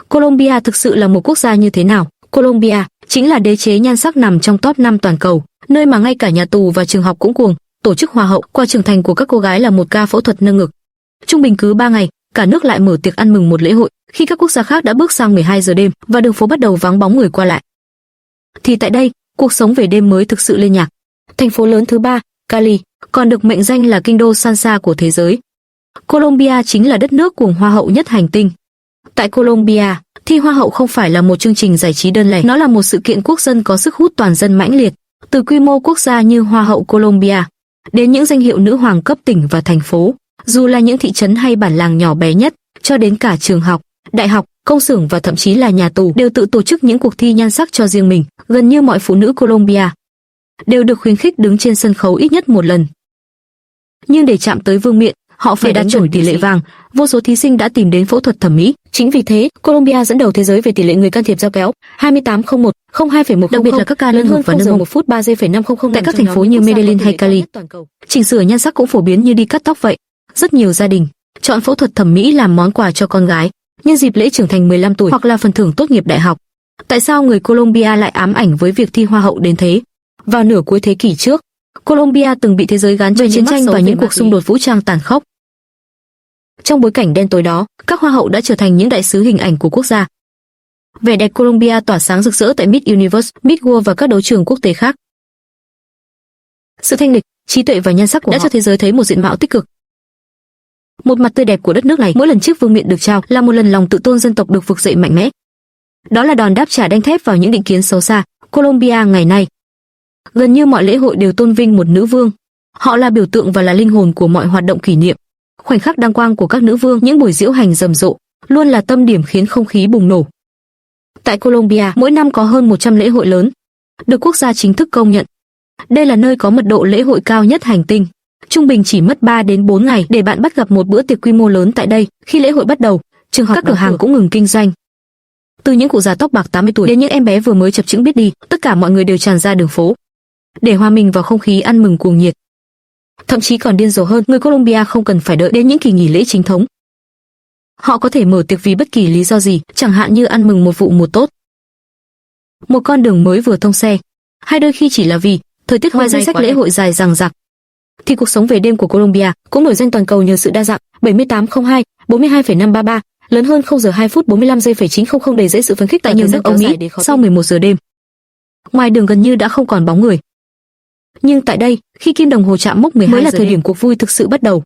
Colombia thực sự là một quốc gia như thế nào? Colombia chính là đế chế nhan sắc nằm trong top 5 toàn cầu, nơi mà ngay cả nhà tù và trường học cũng cuồng tổ chức hoa hậu. Qua trưởng thành của các cô gái là một ca phẫu thuật nâng ngực. Trung bình cứ 3 ngày, cả nước lại mở tiệc ăn mừng một lễ hội. Khi các quốc gia khác đã bước sang 12 giờ đêm và đường phố bắt đầu vắng bóng người qua lại, thì tại đây, cuộc sống về đêm mới thực sự lên nhạc. Thành phố lớn thứ 3, Cali, còn được mệnh danh là kinh đô salsa của thế giới. Colombia chính là đất nước cuồng hoa hậu nhất hành tinh. Tại Colombia, thi hoa hậu không phải là một chương trình giải trí đơn lẻ, nó là một sự kiện quốc dân có sức hút toàn dân mãnh liệt. Từ quy mô quốc gia như Hoa hậu Colombia đến những danh hiệu nữ hoàng cấp tỉnh và thành phố, dù là những thị trấn hay bản làng nhỏ bé nhất, cho đến cả trường học, đại học, công xưởng và thậm chí là nhà tù đều tự tổ chức những cuộc thi nhan sắc cho riêng mình. Gần như mọi phụ nữ Colombia đều được khuyến khích đứng trên sân khấu ít nhất một lần. Nhưng để chạm tới vương miện, họ phải đạt chuẩn tỷ lệ vàng. Vô số thí sinh đã tìm đến phẫu thuật thẩm mỹ. Chính vì thế, Colombia dẫn đầu thế giới về tỷ lệ người can thiệp dao kéo 28,01, 02,1, đặc biệt là các ca nâng ngực và nâng mông 1 phút 3 giây 500 tại các thành phố như Medellin hay Cali. Chỉnh sửa nhan sắc cũng phổ biến như đi cắt tóc vậy. Rất nhiều gia đình chọn phẫu thuật thẩm mỹ làm món quà cho con gái nhân dịp lễ trưởng thành 15 tuổi hoặc là phần thưởng tốt nghiệp đại học. Tại sao người Colombia lại ám ảnh với việc thi hoa hậu đến thế? Vào nửa cuối thế kỷ trước, Colombia từng bị thế giới gán về chiến tranh và những cuộc xung đột vũ trang tàn khốc. Trong bối cảnh đen tối đó, các hoa hậu đã trở thành những đại sứ hình ảnh của quốc gia. Vẻ đẹp Colombia tỏa sáng rực rỡ tại Miss Universe, Miss World và các đấu trường quốc tế khác. Sự thanh lịch, trí tuệ và nhan sắc của họ đã cho thế giới thấy một diện mạo tích cực. Một mặt tươi đẹp của đất nước này, mỗi lần chiếc vương miện được trao là một lần lòng tự tôn dân tộc được vực dậy mạnh mẽ. Đó là đòn đáp trả đanh thép vào những định kiến xấu xa. Colombia ngày nay, gần như mọi lễ hội đều tôn vinh một nữ vương. Họ là biểu tượng và là linh hồn của mọi hoạt động kỷ niệm. Khoảnh khắc đăng quang của các nữ vương, những buổi diễu hành rầm rộ, luôn là tâm điểm khiến không khí bùng nổ. Tại Colombia, mỗi năm có hơn 100 lễ hội lớn, được quốc gia chính thức công nhận. Đây là nơi có mật độ lễ hội cao nhất hành tinh. Trung bình chỉ mất 3 đến 4 ngày để bạn bắt gặp một bữa tiệc quy mô lớn tại đây. Khi lễ hội bắt đầu, trường học, các cửa hàng cũng ngừng kinh doanh. Từ những cụ già tóc bạc 80 tuổi đến những em bé vừa mới chập chững biết đi, tất cả mọi người đều tràn ra đường phố để hòa mình vào không khí ăn mừng cuồng nhiệt. Thậm chí còn điên rồ hơn, người Colombia không cần phải đợi đến những kỳ nghỉ lễ chính thống. Họ có thể mở tiệc vì bất kỳ lý do gì, chẳng hạn như ăn mừng một vụ mùa tốt, một con đường mới vừa thông xe, hay đôi khi chỉ là vì thời tiết. Ngoài danh sách lễ hội dài dằng dặc, thì cuộc sống về đêm của Colombia cũng nổi danh toàn cầu nhờ sự đa dạng. 7802, 42,533, lớn hơn 0 giờ 2 phút 45 giây 900 đầy dẫy sự phấn khích tại nhiều nước Âu Mỹ. Sau 11 giờ đêm, ngoài đường gần như đã không còn bóng người. Nhưng tại đây, khi kim đồng hồ chạm mốc 12 mới là thời điểm cuộc vui thực sự bắt đầu.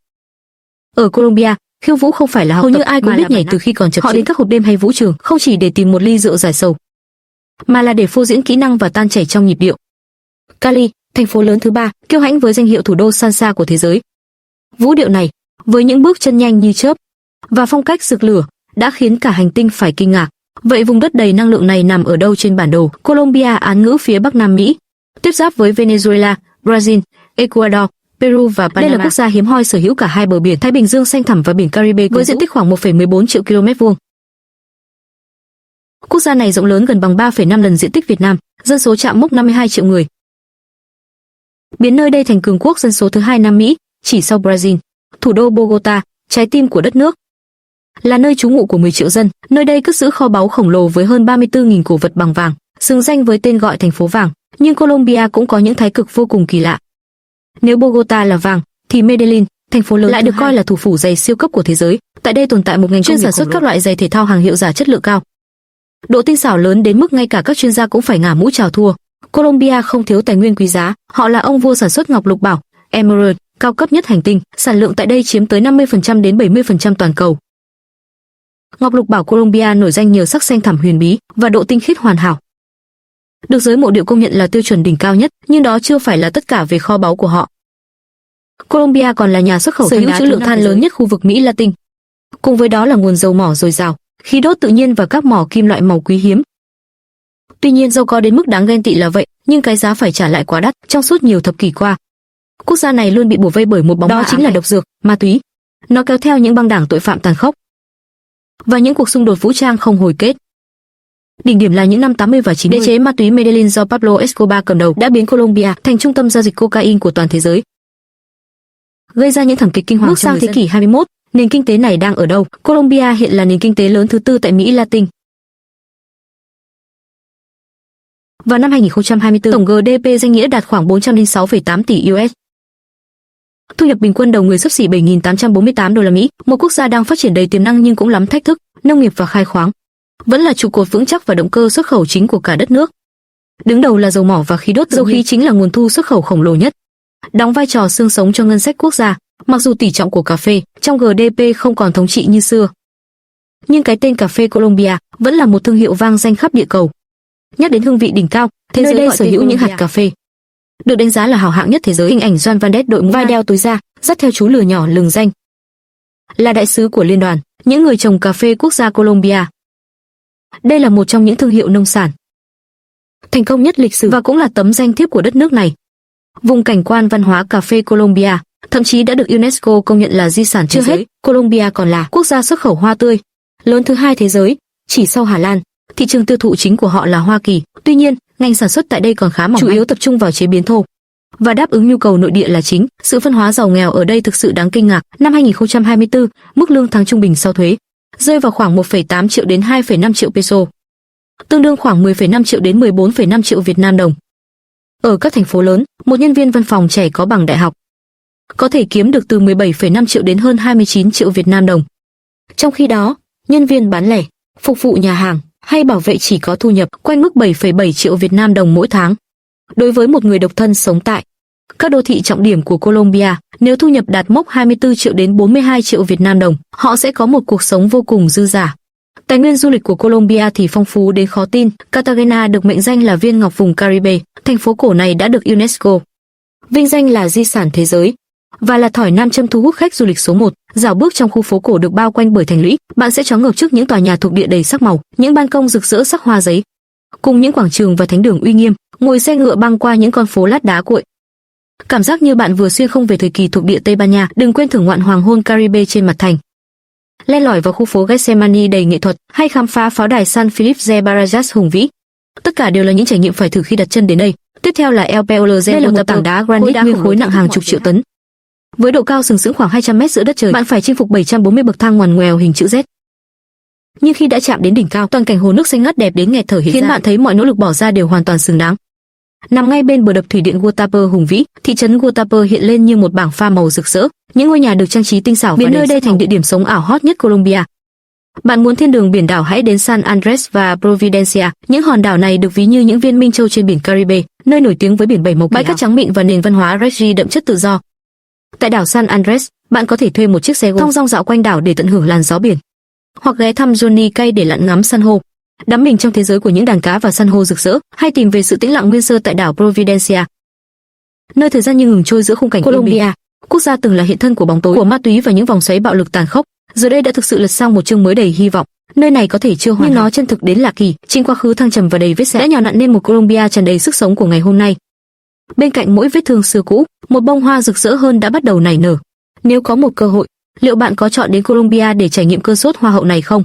Ở Colombia, khiêu vũ không phải là hầu như ai cũng biết nhảy từ khi còn chập chững. Họ đến các hộp đêm hay vũ trường không chỉ để tìm một ly rượu giải sầu, mà là để phô diễn kỹ năng và tan chảy trong nhịp điệu. Cali, thành phố lớn thứ 3, kiêu hãnh với danh hiệu thủ đô salsa của thế giới. Vũ điệu này, với những bước chân nhanh như chớp và phong cách rực lửa, đã khiến cả hành tinh phải kinh ngạc. Vậy vùng đất đầy năng lượng này nằm ở đâu trên bản đồ? Colombia án ngữ phía Bắc Nam Mỹ, tiếp giáp với Venezuela, Brazil, Ecuador, Peru và Panama. Đây là quốc gia hiếm hoi sở hữu cả hai bờ biển Thái Bình Dương xanh thẳm và biển Caribe với diện tích khoảng 1,14 triệu km vuông. Quốc gia này rộng lớn gần bằng 3,5 lần diện tích Việt Nam, dân số chạm mốc 52 triệu người, biến nơi đây thành cường quốc dân số thứ 2 Nam Mỹ, chỉ sau Brazil. Thủ đô Bogota, trái tim của đất nước, là nơi trú ngụ của 10 triệu dân. Nơi đây cất giữ kho báu khổng lồ với hơn 34.000 cổ vật bằng vàng, xứng danh với tên gọi thành phố vàng. Nhưng Colombia cũng có những thái cực vô cùng kỳ lạ. Nếu Bogota là vàng, thì Medellin, thành phố lớn lại được coi là thủ phủ giày siêu cấp của thế giới. Tại đây tồn tại một ngành chuyên sản xuất các loại giày thể thao hàng hiệu giả chất lượng cao. Độ tinh xảo lớn đến mức ngay cả các chuyên gia cũng phải ngả mũ chào thua. Colombia không thiếu tài nguyên quý giá, họ là ông vua sản xuất ngọc lục bảo, Emerald, cao cấp nhất hành tinh, sản lượng tại đây chiếm tới 50% đến 70% toàn cầu. Ngọc lục bảo Colombia nổi danh nhờ sắc xanh thẳm huyền bí và độ tinh khiết hoàn hảo, được giới mộ điệu công nhận là tiêu chuẩn đỉnh cao nhất, nhưng đó chưa phải là tất cả về kho báu của họ. Colombia còn là nhà xuất khẩu sở hữu trữ lượng than lớn nhất khu vực Mỹ Latin. Cùng với đó là nguồn dầu mỏ dồi dào, khí đốt tự nhiên và các mỏ kim loại màu quý hiếm. Tuy nhiên giàu có đến mức đáng ghen tị là vậy, nhưng cái giá phải trả lại quá đắt. Trong suốt nhiều thập kỷ qua, quốc gia này luôn bị bủa vây bởi một bóng ma, đó chính là độc dược, ma túy. Nó kéo theo những băng đảng tội phạm tàn khốc và những cuộc xung đột vũ trang không hồi kết. Đỉnh điểm là những năm 80 và 90, đế chế ma túy Medellin do Pablo Escobar cầm đầu đã biến Colombia thành trung tâm giao dịch cocaine của toàn thế giới, gây ra những thảm kịch kinh hoàng. Bước sang thế kỷ 21, nền kinh tế này đang ở đâu? Colombia hiện là nền kinh tế lớn thứ 4 tại Mỹ Latin, Vào năm 2024, tổng GDP danh nghĩa đạt khoảng 406,8 tỷ USD. Thu nhập bình quân đầu người xấp xỉ 7.848 đô la Mỹ, một quốc gia đang phát triển đầy tiềm năng nhưng cũng lắm thách thức, nông nghiệp và khai khoáng vẫn là trụ cột vững chắc và động cơ xuất khẩu chính của cả đất nước. Đứng đầu là dầu mỏ và khí đốt, dầu khí chính là nguồn thu xuất khẩu khổng lồ nhất, đóng vai trò xương sống cho ngân sách quốc gia. Mặc dù tỷ trọng của cà phê trong GDP không còn thống trị như xưa, nhưng cái tên cà phê Colombia vẫn là một thương hiệu vang danh khắp địa cầu. Nhắc đến hương vị đỉnh cao, thế giới đây sở hữu những hạt cà phê được đánh giá là hào hạng nhất thế giới. Hình ảnh Juan Valdez đội mũ vai đeo túi da, dắt theo chú lừa nhỏ lừng danh, là đại sứ của liên đoàn những người trồng cà phê quốc gia Colombia. Đây là một trong những thương hiệu nông sản thành công nhất lịch sử và cũng là tấm danh thiếp của đất nước này. Vùng cảnh quan văn hóa cà phê Colombia thậm chí đã được UNESCO công nhận là di sản thế giới. Colombia còn là quốc gia xuất khẩu hoa tươi lớn thứ 2 thế giới, chỉ sau Hà Lan. Thị trường tiêu thụ chính của họ là Hoa Kỳ. Tuy nhiên, ngành sản xuất tại đây còn khá mỏng, chủ yếu tập trung vào chế biến thô và đáp ứng nhu cầu nội địa là chính. Sự phân hóa giàu nghèo ở đây thực sự đáng kinh ngạc. Năm 2024, mức lương tháng trung bình sau thuế rơi vào khoảng 1,8 triệu đến 2,5 triệu peso, tương đương khoảng 10,5 triệu đến 14,5 triệu Việt Nam đồng. Ở các thành phố lớn, một nhân viên văn phòng trẻ có bằng đại học có thể kiếm được từ 17,5 triệu đến hơn 29 triệu Việt Nam đồng. Trong khi đó, nhân viên bán lẻ, phục vụ nhà hàng hay bảo vệ chỉ có thu nhập quanh mức 7,7 triệu Việt Nam đồng mỗi tháng. Đối với một người độc thân sống tại các đô thị trọng điểm của Colombia, nếu thu nhập đạt mốc 24 triệu đến 42 triệu Việt Nam đồng, họ sẽ có một cuộc sống vô cùng dư dả. Tài nguyên du lịch của Colombia thì phong phú đến khó tin. Cartagena được mệnh danh là viên ngọc vùng Caribe. Thành phố cổ này đã được UNESCO vinh danh là di sản thế giới và là thỏi nam châm thu hút khách du lịch số 1. Dạo bước trong khu phố cổ được bao quanh bởi thành lũy, bạn sẽ choáng ngợp trước những tòa nhà thuộc địa đầy sắc màu, những ban công rực rỡ sắc hoa giấy, cùng những quảng trường và thánh đường uy nghiêm. Ngồi xe ngựa băng qua những con phố lát đá cuội, cảm giác như bạn vừa xuyên không về thời kỳ thuộc địa Tây Ban Nha. Đừng quên thưởng ngoạn hoàng hôn Caribe trên mặt thành, len lỏi vào khu phố Gethsemane đầy nghệ thuật, hay khám phá pháo đài San Felipe de Barajas hùng vĩ. Tất cả đều là những trải nghiệm phải thử khi đặt chân đến đây. Tiếp theo là El Peoler, đây là một tảng đá granite nguyên khối nặng hàng chục triệu tấn, với độ cao sừng sững khoảng 200 mét giữa đất trời. Bạn phải chinh phục 740 bậc thang ngoằn ngoèo hình chữ Z. Nhưng khi đã chạm đến đỉnh cao, toàn cảnh hồ nước xanh ngắt đẹp đến nghẹt thở hiện ra, khiến bạn thấy mọi nỗ lực bỏ ra đều hoàn toàn xứng đáng. Nằm ngay bên bờ đập thủy điện Guatapé hùng vĩ, thị trấn Guatapé hiện lên như một bảng pha màu rực rỡ. Những ngôi nhà được trang trí tinh xảo, biến nơi đây thành địa điểm sống ảo hot nhất Colombia. Bạn muốn thiên đường biển đảo, hãy đến San Andres và Providencia. Những hòn đảo này được ví như những viên minh châu trên biển Caribe, nơi nổi tiếng với biển bảy màu, bãi cát trắng mịn và nền văn hóa reggae đậm chất tự do. Tại đảo San Andres, bạn có thể thuê một chiếc xe thong dong dạo quanh đảo để tận hưởng làn gió biển, hoặc ghé thăm Johnny Cay để lặn ngắm san hô, đắm mình trong thế giới của những đàn cá và san hô rực rỡ, hay tìm về sự tĩnh lặng nguyên sơ tại đảo Providencia, nơi thời gian như ngừng trôi giữa khung cảnh Colombia, quốc gia từng là hiện thân của bóng tối, của ma túy và những vòng xoáy bạo lực tàn khốc, giờ đây đã thực sự lật sang một chương mới đầy hy vọng. Nơi này có thể chưa hoàn nhưng nó chân thực đến lạ kỳ, trên quá khứ thăng trầm và đầy vết sẹo đã nhào nặn nên một Colombia tràn đầy sức sống của ngày hôm nay. Bên cạnh mỗi vết thương xưa cũ, một bông hoa rực rỡ hơn đã bắt đầu nảy nở. Nếu có một cơ hội, liệu bạn có chọn đến Colombia để trải nghiệm cơn sốt hoa hậu này không?